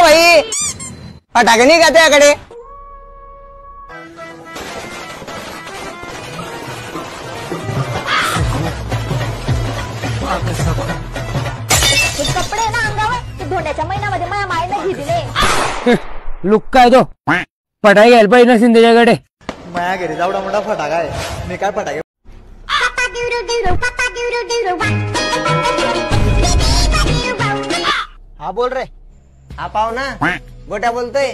भाई फटाके नहीं खाते याकडे कपडे ना अंगावर धोंड्याच्या महिन्यामध्ये माझ्या माईने घेतले लुक काय तो फटाके घ्यायला पाहिजे नसेल त्याच्याकडे माझ्या घरी जावडा मोठा फटाका आहे मी काय फटाके हा बोल रे हा पाहुणा गोट्या बोलतोय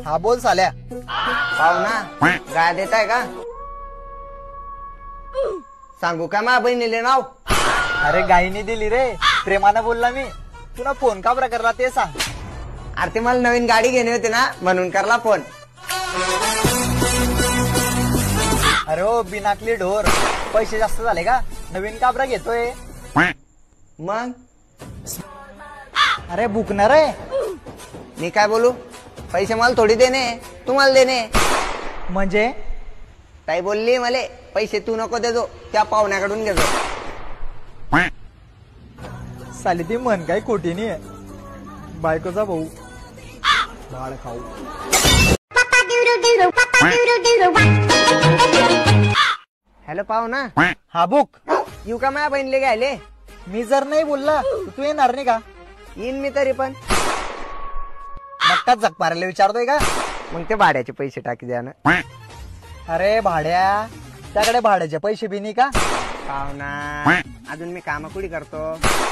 हा बोल साल्या पाहुणा गाय देताय का सांगू का मा बहिणीले नाव अरे गाईने दिली रे प्रेमानं बोलला मी तुला फोन का बरं करला ते सांग अरे ते मला नवीन गाडी घेणे होते ना म्हणून करला फोन अरे हो बिनाकली ढोर पैसे जास्त झाले का नवीन काबरा घेतोय मग अरे बुकणार आहे मी काय बोलू पैसे मला थोडी देणे तुम्हाला देणे म्हणजे ताई बोलली मले पैसे तू नको देजो त्या पाहुण्याकडून घेजो साली ती मन काही कोटीनी आहे बायकोचा भाऊ बाळ खाऊ हॅलो पाहुणा हा बुक येऊ का माझ्या बहिणीले घ्यायले मी जर नाही बोलला तर तू येणार नाही का येईन मी तरी पण नक्काच झक मारायला विचारतोय का मग ते भाड्याचे पैसे टाकी द्या ना अरे भाड्या त्याकडे भाड्याचे पैसे बी नाही का पाहुणा अजून मी कामाकुडी करतो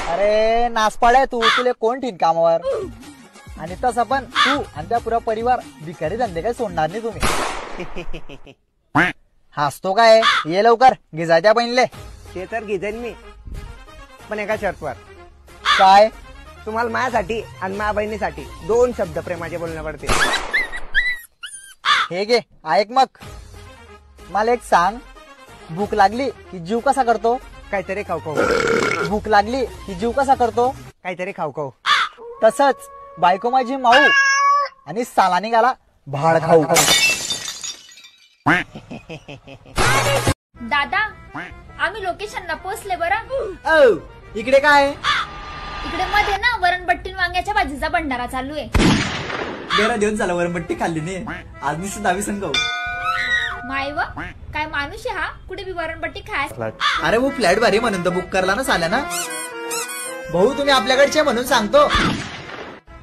अरे नासपाड्या तू तुले कोण ठेवीन कामावर आणि तसं पण तू आणि त्या पुरा परिवार भिकारी धंदे काय सोडणार नाही तुम्ही हसतो काय ये लवकर गिजा त्या बहिणीले ते तर घेजेन मी पण एका शर्तवर काय तुम्हाला माझ्यासाठी आणि माझ्या बहिणीसाठी 2 शब्द प्रेमाचे बोलणे पडते हे घे ऐक मग मला एक सांग भूक लागली की जीव कसा करतो काहीतरी खाऊ खाऊ भूक लागली की जीव कसा करतो काहीतरी खाऊ खाऊ तसंच बायको माझी माऊ आणि साला निघाला भाड खाऊ दादा आम्ही लोकेशनला पोहोचले बरं इकडे काय इकडे मध्ये ना वरणबट्टी वांग्याच्या भाजीचा भंडारा चालू आहे बेरा देऊन चाला वरमट्टी खाल्ली नाही आज मी सुद्धा सांगू माय व काय माणूस आहे हा कुठे बी वरणबट्टी खाय अरे वो फ्लॅट भारी म्हणून तर बुक करला ना साल्या ना भाऊ तुम्ही आपल्याकडचे म्हणून सांगतो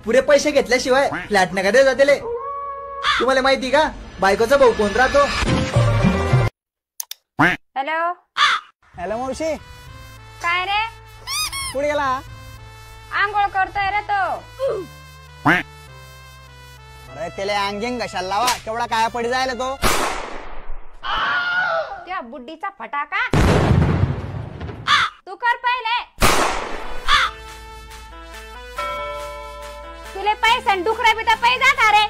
पुरे पैसे घेतल्याशिवाय फ्लॅट नका दे जाते तुम्हाला माहिती का बायकोचा भाऊ कोण राहतो हॅलो हॅलो मावशी काय रे पुढे गेला आंघोळ करतोय रे तो अरे त्याला अंगेंग कशाला लावा केवढा काय पडी जायला तो त्या बुड्डीचा फटाका तू कर पहिले तुले पैसे डुकरा बी तर पैसा का रे